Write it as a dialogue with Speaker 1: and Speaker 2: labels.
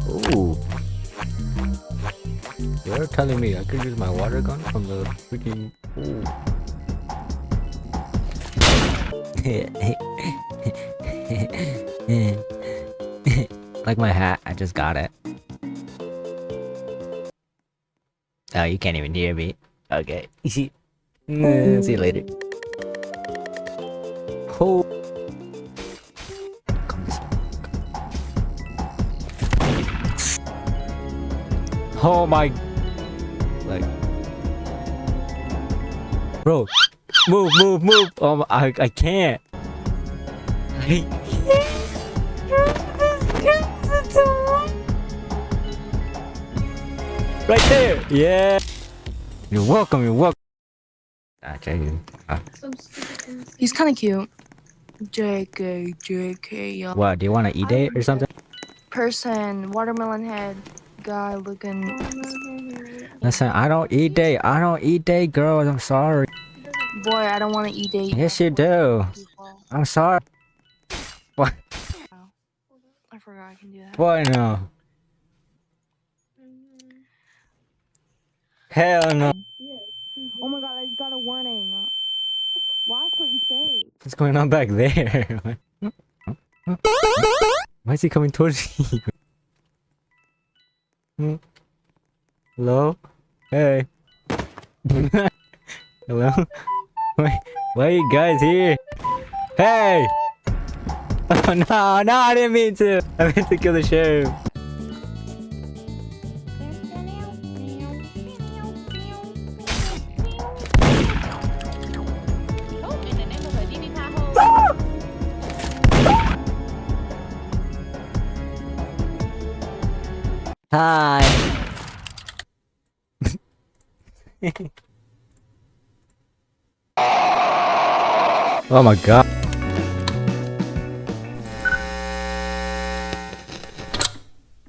Speaker 1: Ooh. You're telling me I could use my water gun from the freaking pool. Like my hat, I just got it. Oh, you can't even hear me. Okay. See you later. Oh. Come this way. Oh my. Like. Bro. Move. Oh, I can't. I can't. Right there. Yeah. You're welcome. Actually,
Speaker 2: He's kind of cute. JK, yo.
Speaker 1: what? Do you want to eat it or something?
Speaker 2: Person, watermelon head, guy looking.
Speaker 1: Listen, I don't eat date, girls. I'm sorry.
Speaker 2: Boy, I don't want to eat date.
Speaker 1: Yes, you do. I'm sorry. What?
Speaker 2: I forgot I can do that.
Speaker 1: Boy, no. Hell no.
Speaker 2: Oh my god, I just got a warning. Watch what you say.
Speaker 1: What's going on back there? Why is he coming towards you? Hello? Hey. Hello? Why are you guys here? Hey! Oh no, I didn't mean to. I meant to kill the sheriff. Hi. Oh my god.